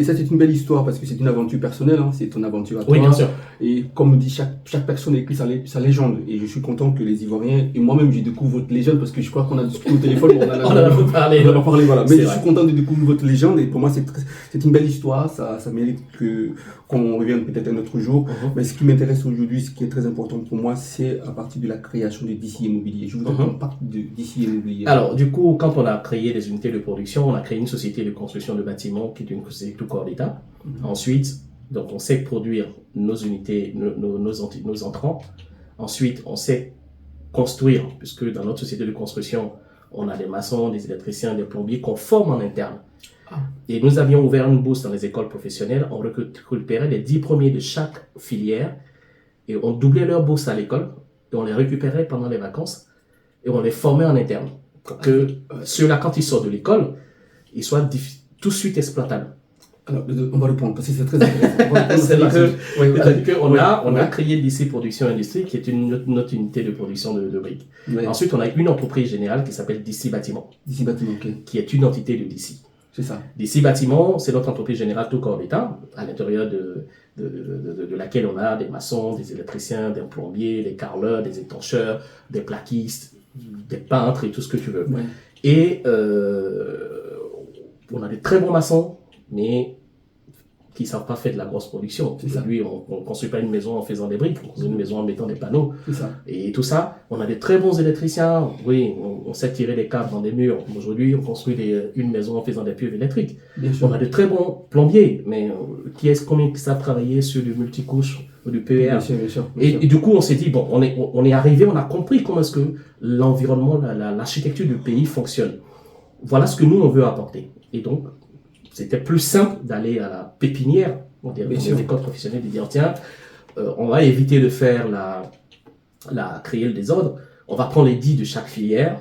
c'est une belle histoire parce que c'est une aventure personnelle, hein, c'est ton aventure à toi. Oui, bien sûr. Et comme dit, chaque personne a écrit sa légende. Et je suis content que les Ivoiriens, et moi-même, je découvre votre légende parce que je crois qu'on a discuté au téléphone. On en a parlé, voilà. Mais je suis content de découvrir votre légende et pour moi, c'est une belle histoire. Ça mérite qu'on revienne peut-être un autre jour. Mais ce qui m'intéresse aujourd'hui, ce qui est très important pour moi, c'est à partir de la création de DC Immobilier. Je voudrais qu'on parle de DC Immobilier. Alors, du coup, quand on a créé des unités de production, on a créé une société de construction de bâtiments qui est une société tout corps d'État. Ensuite, donc on sait produire nos unités, nos entrants. Ensuite, on sait construire, puisque dans notre société de construction, on a des maçons, des électriciens, des plombiers qu'on forme en interne. Et nous avions ouvert une bourse dans les écoles professionnelles. On récupérait les 10 premiers de chaque filière et on doublait leur bourse à l'école et on les récupérait pendant les vacances et on les formait en interne. Pour que ceux-là, quand ils sortent de l'école, ils soient tout de suite exploitables. Alors, on va répondre parce que c'est très intéressant. C'est-à-dire qu'on a créé DC Production Industrie, qui est notre unité de production de briques. Ensuite, on a une entreprise générale qui s'appelle DC Bâtiment. DC Bâtiment, qui est une entité de DC. C'est ça. DC Bâtiment, c'est notre entreprise générale tout corps d'État, à l'intérieur de laquelle on a des maçons, des électriciens, des plombiers, des carreleurs, des étancheurs, des plaquistes, des peintres et tout ce que tu veux. Et on a des très bons maçons, mais qui ne savent pas faire de la grosse production. Aujourd'hui, on ne construit pas une maison en faisant des briques, on construit une maison en mettant des panneaux. Et tout ça, on a des très bons électriciens. Oui, on sait tirer des câbles dans des murs. Aujourd'hui, on construit une maison en faisant des cuves électriques. On a de très bons plombiers, mais combien qui savent travailler sur du multicouche ou du PER? Bien sûr. Et du coup, on s'est dit, bon, on est arrivé, on a compris comment est-ce que l'environnement, l'architecture du pays fonctionne. Voilà ce que nous, on veut apporter. Et donc, c'était plus simple d'aller à la pépinière, on dirait, dans les écoles professionnelles, de dire, tiens, on va éviter de faire créer le désordre, on va prendre les 10 de chaque filière,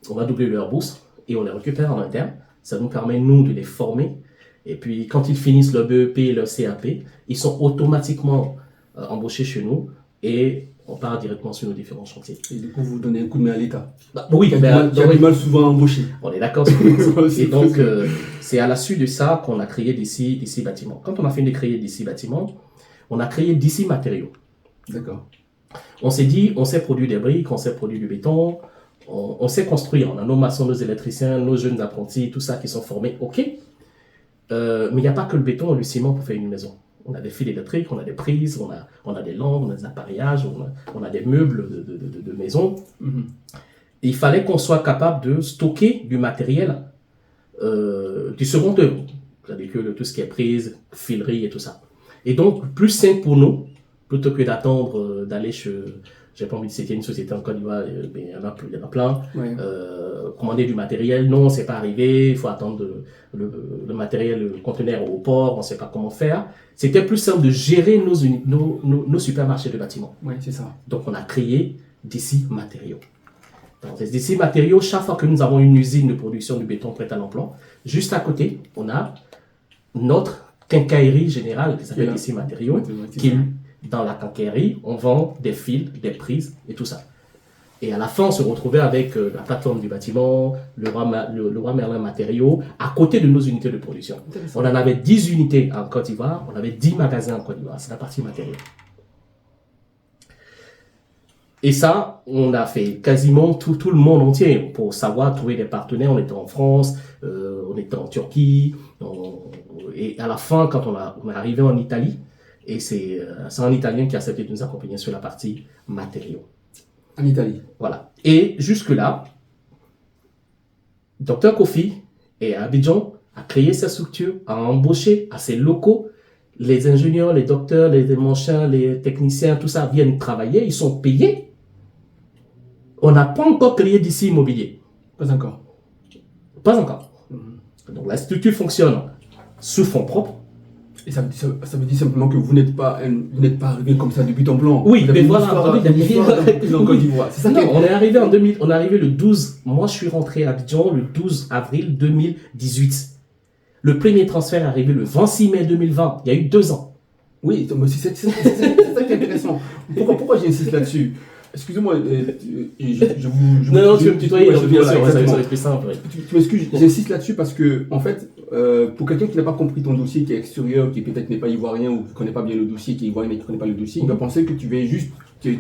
on va doubler leur bourse et on les récupère en interne. Ça nous permet, nous, de les former. Et puis, quand ils finissent leur BEP et leur CAP, ils sont automatiquement embauchés chez nous et on part directement sur nos différents chantiers. Et du coup, vous donnez un coup de main à l'État. Oui, qui a du mal souvent à embaucher. On est d'accord sur ça. Et donc, c'est à la suite de ça qu'on a créé DC Bâtiment. Quand on a fini de créer DC Bâtiment, on a créé DC Matériaux. D'accord. On s'est dit, on sait produire des briques, on sait produire du béton, on sait construire. On a nos maçons, nos électriciens, nos jeunes apprentis, tout ça qui sont formés, ok. Mais il n'y a pas que le béton et le ciment pour faire une maison. On a des fils électriques, on a des prises, on a des lampes, on a des appareillages, on a des meubles de maison. Et il fallait qu'on soit capable de stocker du matériel du second œuvre, c'est-à-dire que tout ce qui est prise, filerie et tout ça. Et donc, plus simple pour nous, plutôt que d'attendre d'aller chez... J'ai pas envie de citer une société en Côte d'Ivoire, mais il y en a plein. Commander du matériel, non, c'est pas arrivé, il faut attendre le matériel, le conteneur au port, on sait pas comment faire. C'était plus simple de gérer nos supermarchés de bâtiments. Oui, c'est ça. Donc, on a créé DC Matériaux. Dans DC Matériaux, chaque fois que nous avons une usine de production de béton prête à l'emploi, juste à côté, on a notre quincaillerie générale qui s'appelle DC Matériaux, qui dans la quincaillerie, on vend des fils, des prises et tout ça. Et à la fin, on se retrouvait avec la plateforme du bâtiment, le roi Merlin Matériaux, à côté de nos unités de production. On en avait 10 unités en Côte d'Ivoire, on avait 10 magasins en Côte d'Ivoire. C'est la partie matériaux. Et ça, on a fait quasiment tout le monde entier pour savoir trouver des partenaires. On était en France, on était en Turquie, et à la fin, quand on est arrivé en Italie, et c'est un Italien qui a accepté de nous accompagner sur la partie matériaux. En Italie. Voilà. Et jusque-là, Dr Kofi est à Abidjan, a créé sa structure, a embauché à ses locaux. Les ingénieurs, les docteurs, les machins, les techniciens, tout ça viennent travailler, ils sont payés. On n'a pas encore créé DC Immobilier. Pas encore. Pas encore. Donc la structure fonctionne sous fonds propres. Et ça veut dire simplement que vous n'êtes pas arrivé comme ça de but en blanc. Oui, mais voilà. En Côte d'Ivoire. C'est ça. Non, on est arrivé en 2000. On est arrivé le 12. Moi, je suis rentré à Abidjan le 12 avril 2018. Le premier transfert est arrivé le 26 mai 2020. Il y a eu 2 ans. Oui, c'est ça qui est intéressant. Pourquoi j'insiste là-dessus? Excusez-moi, je vous... Non, tu veux me tutoyer, bien sûr, ça va être plus simple. Tu m'excuses, j'insiste là-dessus parce que, en fait, pour quelqu'un qui n'a pas compris ton dossier, qui est extérieur, qui peut-être n'est pas ivoirien ou qui ne connaît pas bien le dossier, qui est ivoirien mais qui ne connaît pas le dossier, il va penser que tu viens juste, tu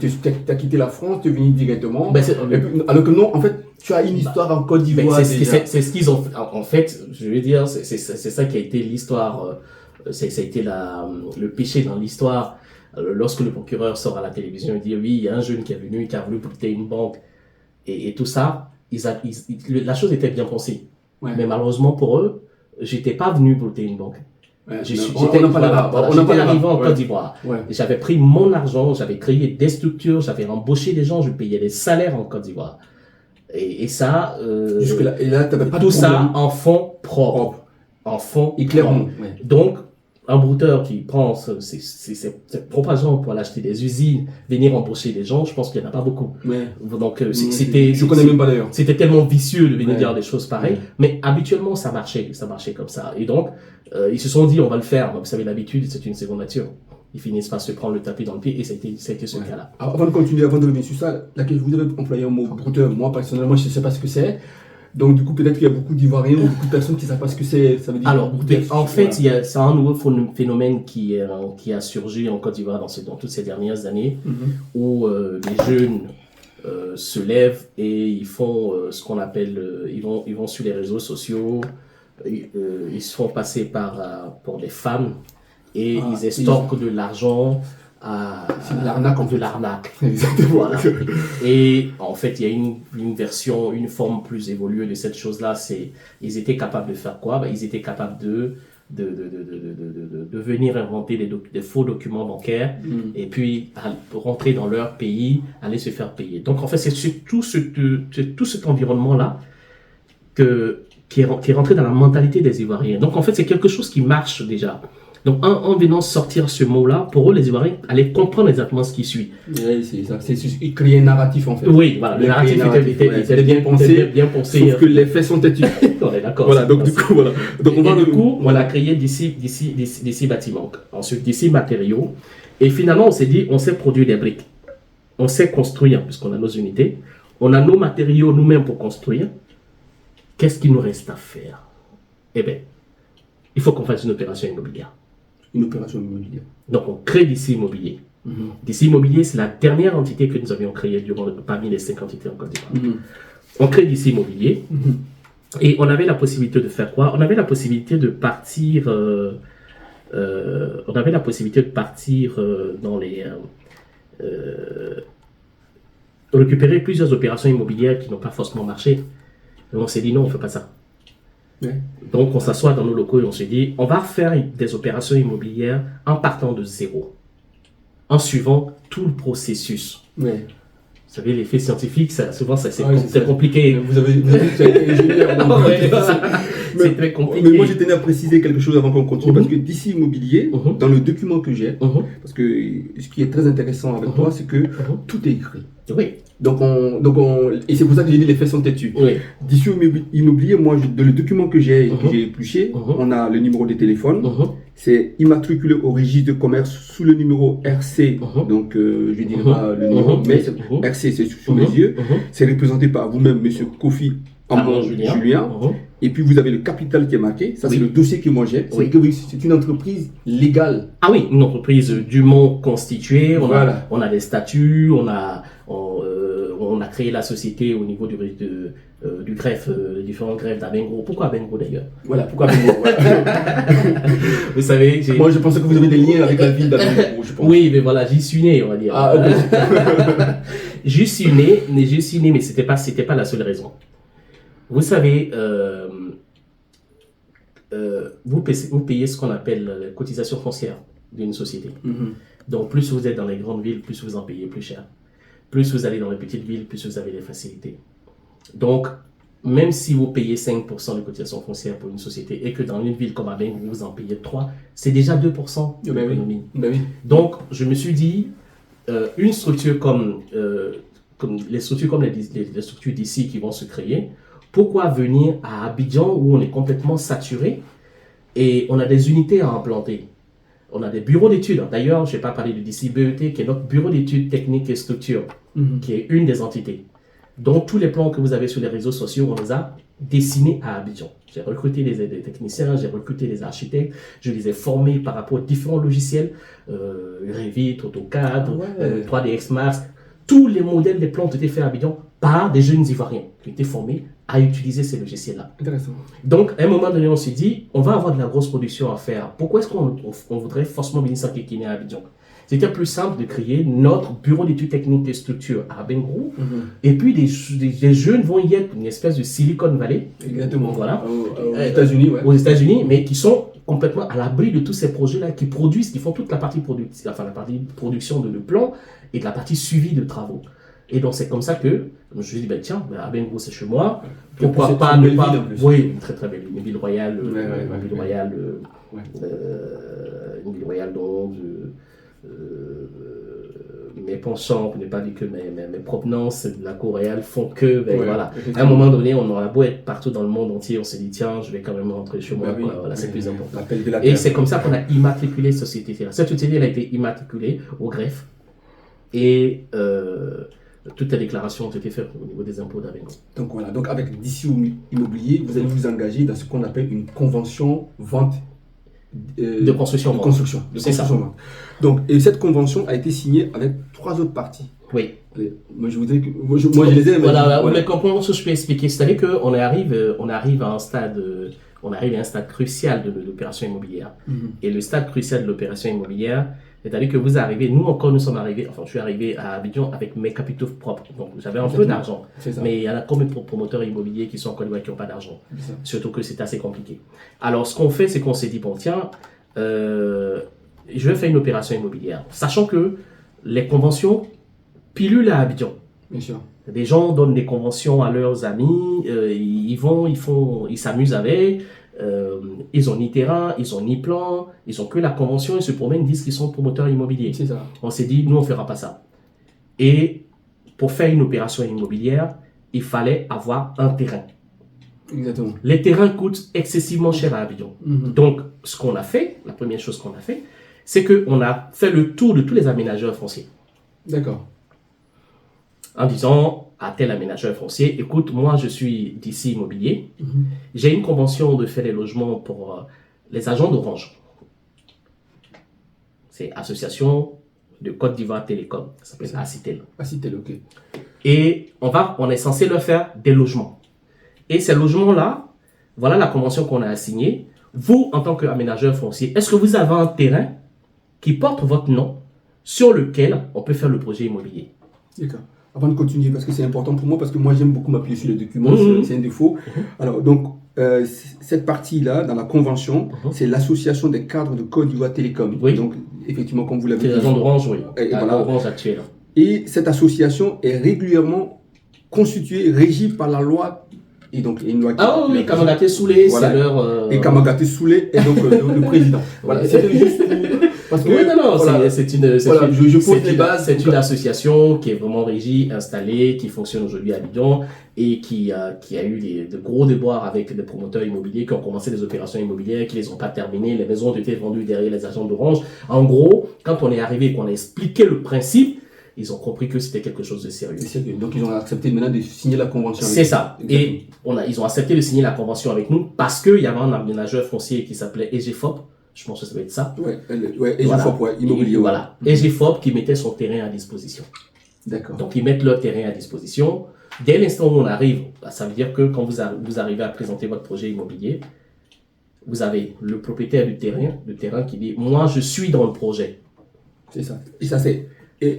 as quitté la France, tu es venu directement. Alors que non, en fait, tu as une histoire en Côte d'Ivoire. C'est ce qu'ils ont fait. En fait, je veux dire, c'est ça qui a été l'histoire, ça a été le péché dans l'histoire. Lorsque le procureur sort à la télévision et dit oui, il y a un jeune qui est venu, qui a voulu prêter une banque et tout ça, la chose était bien pensée. Ouais. Mais malheureusement pour eux, j'étais pas venu prêter une banque. Ouais, j'étais arrivé en Côte d'Ivoire. Ouais. J'avais pris mon argent, j'avais créé des structures, j'avais embauché des gens, je payais les salaires en Côte d'Ivoire. Et ça, là, t'avais pas tout ça en fonds propres. En fonds et clairement. Ouais. Donc, un brouteur qui prend ses propres agents pour aller acheter des usines, venir embaucher des gens, je pense qu'il n'y en a pas beaucoup. Ouais. Donc, je connais même pas d'ailleurs. C'était tellement vicieux de venir dire des choses pareilles. Ouais. Mais habituellement, ça marchait comme ça. Et donc, ils se sont dit, on va le faire. Vous savez, l'habitude, c'est une seconde nature. Ils finissent par se prendre le tapis dans le pied et ça a été ce cas-là. Avant de continuer, avant de revenir sur ça, laquelle vous avez employé un mot brouteur. Moi, personnellement, je ne sais pas ce que c'est. Donc, du coup, peut-être qu'il y a beaucoup d'Ivoiriens ou beaucoup de personnes qui ne savent pas ce que c'est. Ça veut dire. Alors, en fait, c'est un nouveau phénomène qui a surgi en Côte d'Ivoire dans toutes ces dernières années, où les jeunes se lèvent et ils font ce qu'on appelle, ils vont sur les réseaux sociaux, ils se font passer pour des femmes et ils estorquent de l'argent. C'est de l'arnaque, de l'arnaque. Exactement. Voilà. Et en fait, il y a une version, une forme plus évoluée de cette chose-là. Ils étaient capables de faire quoi? Ils étaient capables de venir inventer des faux documents bancaires et puis rentrer dans leur pays, aller se faire payer. Donc en fait, c'est tout cet environnement-là qui est rentré dans la mentalité des Ivoiriens. Donc en fait, c'est quelque chose qui marche déjà. Donc, en venant sortir ce mot-là, pour eux, les Ivoiriens allaient comprendre exactement ce qui suit. Oui, c'est ça. Ils créaient un narratif, en fait. Oui, voilà. Le narratif était bien pensé. Sauf que les faits sont têtus. On est d'accord. Voilà, donc du coup, voilà. Donc, on a créé d'ici bâtiments. Ensuite, d'ici matériaux. Et finalement, on s'est dit, on sait produire des briques. On sait construire, puisqu'on a nos unités. On a nos matériaux nous-mêmes pour construire. Qu'est-ce qu'il nous reste à faire? Eh bien, il faut qu'on fasse une opération immobilière. Une opération immobilière. Donc, on crée DC Immobilier. DC Immobilier, c'est la dernière entité que nous avions créée parmi les 5 entités en Côte d'Ivoire. On crée DC Immobilier et on avait la possibilité de faire quoi? On avait la possibilité de partir. Dans les. Récupérer plusieurs opérations immobilières qui n'ont pas forcément marché. Et on s'est dit non, on ne fait pas ça. Ouais. Donc, on s'assoit dans nos locaux et on se dit, on va faire des opérations immobilières en partant de zéro, en suivant tout le processus. Ouais. Vous savez, les faits scientifiques, souvent, c'est compliqué. Vous avez été ingénieur. C'est très compliqué. Mais moi, j'ai tenu à préciser quelque chose avant qu'on continue, parce que DC Immobilier, dans le document que j'ai, parce que ce qui est très intéressant avec toi, c'est que tout est écrit. Oui. Donc et c'est pour ça que j'ai dit les faits sont têtus. Oui. DC Immobilier, moi, dans le document que j'ai épluché, on a le numéro de téléphone, c'est immatriculé au registre de commerce sous le numéro RC, donc je ne dirais pas le numéro, mais RC, c'est sous mes yeux, c'est représenté par vous-même, monsieur Kofi Amon Julien. Et puis vous avez le capital qui est marqué, ça c'est le dossier que moi j'ai, c'est une entreprise légale. Ah oui, une entreprise dûment constituée, on a des statuts, on a créé la société au niveau du greffe, les différents greffes d'Abengo. Pourquoi Abengo d'ailleurs? Voilà, pourquoi Abengo? Vous savez, moi je pensais que vous avez des liens avec la ville d'Abengo, je pense. Oui, mais voilà, j'y suis né, on va dire. Ah, ok. J'y suis né, mais c'était pas la seule raison. Vous savez, vous payez ce qu'on appelle la cotisation foncière d'une société. Donc, plus vous êtes dans les grandes villes, plus vous en payez plus cher. Plus vous allez dans les petites villes, plus vous avez des facilités. Donc, même si vous payez 5% de cotisation foncière pour une société et que dans une ville comme Abengo, vous en payez 3%, c'est déjà 2% d'économie. Oui. Donc, je me suis dit, une structure comme les structures d'ici qui vont se créer, pourquoi venir à Abidjan où on est complètement saturé et on a des unités à implanter? On a des bureaux d'études. D'ailleurs, je n'ai pas parlé de DC BET qui est notre bureau d'études techniques et structures. qui est une des entités. Donc, tous les plans que vous avez sur les réseaux sociaux, on les a dessinés à Abidjan. J'ai recruté des techniciens, j'ai recruté des architectes, je les ai formés par rapport aux différents logiciels, Revit, AutoCAD, 3ds Max. Tous les modèles des plans ont été faits à Abidjan par des jeunes Ivoiriens qui ont été formés à utiliser ces logiciels-là. Intéressant. Donc, à un moment donné, on s'est dit, on va avoir de la grosse production à faire. Pourquoi est-ce qu'on voudrait forcément venir s'enquiquiner à Abidjan? C'était plus simple de créer notre bureau d'études techniques et structures à Bengrou. Et puis, des jeunes vont y être une espèce de Silicon Valley. Exactement. Voilà. Aux États-Unis, ouais. Aux États-Unis, mais qui sont complètement à l'abri de tous ces projets-là, qui produisent, qui font toute la partie production de plans et de la partie suivi de travaux. Et donc, c'est comme ça que je me suis dit, ben, tiens, à Bengrou, c'est chez moi. Pourquoi pas ne pas. Oui, une très très belle, une ville royale. Une ville royale. Une ville royale dont mes penchants, pour ne pas dire que mes provenances de la cour royale font que, voilà. À un moment donné, on aura beau être partout dans le monde entier, on s'est dit, tiens, je vais quand même rentrer chez moi, voilà, c'est plus important. Et c'est comme ça qu'on a immatriculé cette société-là. Cette société, elle a été immatriculée au greffe et toutes les déclarations ont été faites au niveau des impôts d'Avignon. Donc voilà, donc avec DC Immobilier, vous allez vous engager dans ce qu'on appelle une convention vente de construction. C'est ça. Donc, et cette convention a été signée avec 3 autres parties. Oui. Moi, je voudrais que. Moi, je les ai. Mais comment je peux expliquer? C'est-à-dire qu'on arrive à un stade crucial de l'opération immobilière. Et le stade crucial de l'opération immobilière, c'est-à-dire que vous arrivez, nous sommes arrivés, enfin, je suis arrivé à Abidjan avec mes capitaux propres. Donc, j'avais un peu d'argent. Mais il y en a combien de promoteurs immobiliers qui sont en Côte d'Ivoire qui n'ont pas d'argent? Surtout que c'est assez compliqué. Alors, ce qu'on fait, c'est qu'on s'est dit, bon, tiens, je vais faire une opération immobilière. Sachant que les conventions pilulent à Abidjan. Bien sûr. Des gens donnent des conventions à leurs amis, ils s'amusent avec. Ils ont ni terrain, ils ont ni plan, ils ont que la convention, ils se promènent, ils disent qu'ils sont promoteurs immobiliers. C'est ça. On s'est dit, nous on ne fera pas ça. Et pour faire une opération immobilière, il fallait avoir un terrain. Exactement. Les terrains coûtent excessivement cher à Abidjan. Donc, ce qu'on a fait, la première chose qu'on a fait, c'est qu'on a fait le tour de tous les aménageurs fonciers. D'accord. En disant à tel aménageur foncier, écoute, moi je suis d'ici immobilier, j'ai une convention de faire des logements pour les agents d'Orange. C'est Association de Côte d'Ivoire Télécom, ça s'appelle Acitel. Acitel, ok. Et on est censé leur faire des logements. Et ces logements-là, voilà la convention qu'on a signée. Vous, en tant qu'aménageur foncier, est-ce que vous avez un terrain qui porte votre nom sur lequel on peut faire le projet immobilier? D'accord. Avant de continuer, parce que c'est important pour moi, parce que moi j'aime beaucoup m'appuyer sur les documents, c'est un défaut. Alors donc, cette partie-là, dans la convention, c'est l'association des cadres de Côte d'Ivoire Télécom. Oui. Donc, effectivement, comme vous l'avez dit. C'est l'agent d'Orange, oui. Voilà. Orange actuelle. Et cette association est régulièrement constituée, régie par la loi. Et donc, une loi qui oui, Kamagaté Soulé, voilà. C'est leur... Et Kamagaté Soulé est donc le président. Voilà, c'est juste parce que, voilà, c'est une bases. association qui est vraiment régie, installée, qui fonctionne aujourd'hui à Abidjan et qui a eu de gros déboires avec des promoteurs immobiliers qui ont commencé des opérations immobilières, qui les ont pas terminées, les maisons ont été vendues derrière les agents d'Orange. En gros, quand on est arrivé et qu'on a expliqué le principe, ils ont compris que c'était quelque chose de sérieux. Donc ils ont accepté maintenant de signer la convention. C'est ça. Et ils ont accepté de signer la convention avec nous parce qu'il y avait un aménageur foncier qui s'appelait EGFOP. Je pense que ça doit être ça. EGFOP, immobilier. Voilà. EGFOP qui mettait son terrain à disposition. D'accord. Donc ils mettent leur terrain à disposition. Dès l'instant où on arrive, ça veut dire que quand vous arrivez à présenter votre projet immobilier, vous avez le propriétaire du terrain qui dit « Moi, je suis dans le projet ». C'est ça. Et ça, c'est...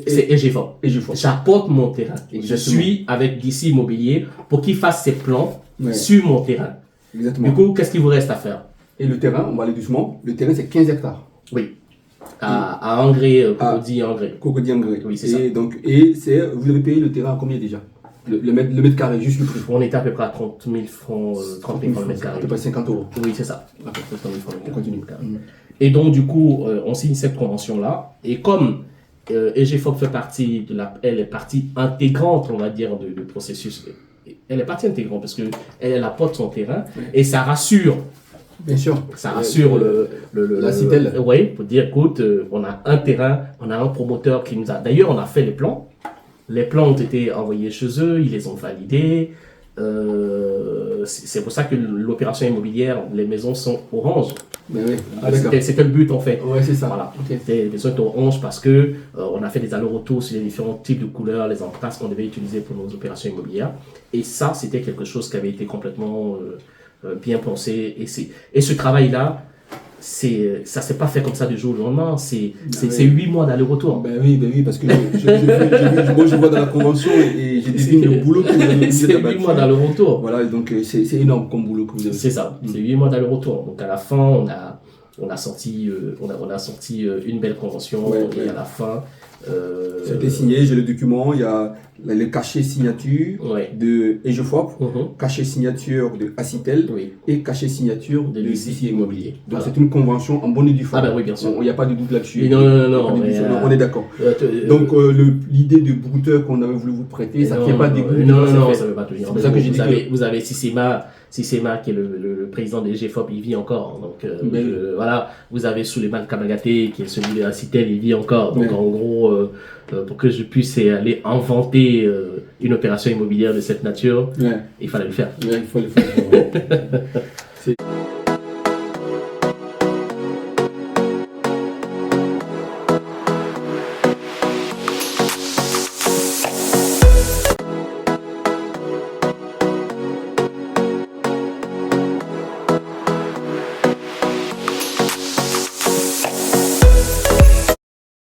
C'est EGFOP. J'apporte mon terrain. Je suis avec DC Immobilier pour qu'il fasse ses plans sur mon terrain. Exactement. Du coup, qu'est-ce qu'il vous reste à faire? Et le terrain, on va aller doucement, le terrain c'est 15 hectares. Oui. À Angré, Cocody-Angré. Cocody-Angré. Oui, c'est ça. Donc, vous avez payé le terrain à combien déjà? Le mètre carré, juste le prix. On était à peu près à 30 000 francs, 30 000 francs le mètre carré. À peu près 50 €. Oui, c'est ça. À peu près 30 000 francs le On continue. Et donc, du coup, on signe cette convention-là. Et comme EGFOP fait partie elle est partie intégrante, on va dire, du processus. Elle est partie intégrante parce qu'elle apporte son terrain et ça rassure. Bien sûr. Ça rassure la Citel. Oui, pour dire, écoute, on a un terrain, on a un promoteur qui nous a. D'ailleurs, on a fait les plans. les plans ont été envoyés chez eux, ils les ont validés. C'est pour ça que l'opération immobilière, les maisons sont orange. Ben oui. C'était le but en fait. Ouais, c'est ça. Voilà. Les maisons étaient orange parce que on a fait des allers-retours sur les différents types de couleurs, les emplacements qu'on devait utiliser pour nos opérations immobilières. Et ça, c'était quelque chose qui avait été complètement bien pensé. Et ce travail-là, ça s'est pas fait comme ça du jour au lendemain, c'est 8 mois d'aller-retour. Ben oui, parce que moi je vois dans la convention et j'ai devine le boulot que vous avez. C'est 8 mois d'aller-retour. Voilà, donc c'est énorme comme boulot que vous avez. C'est ça, c'est 8 mois d'aller-retour. Donc à la fin, on a sorti une belle convention et à la fin. C'était signé, j'ai le document, il y a le cachet signature de EGEFOP, cachet signature de Acitel et cachet signature de Sissi Immobilier. Donc c'est une convention en bonne et due forme. Ah ben oui, bien sûr. Il n'y a pas de doute là-dessus. Non, on est d'accord. Donc l'idée de brouteur qu'on avait voulu vous prêter, ça ne fait pas des broutés. Non, ça ne veut pas tenir. C'est ça que j'ai dit. Vous avez Sissema qui est le président des GFOP, il vit encore. Donc voilà, vous avez Souleymane Kamagaté qui est celui de Acitel, il vit encore. Donc en gros, pour que je puisse aller inventer une opération immobilière de cette nature, il fallait le faire. Il faut le faire.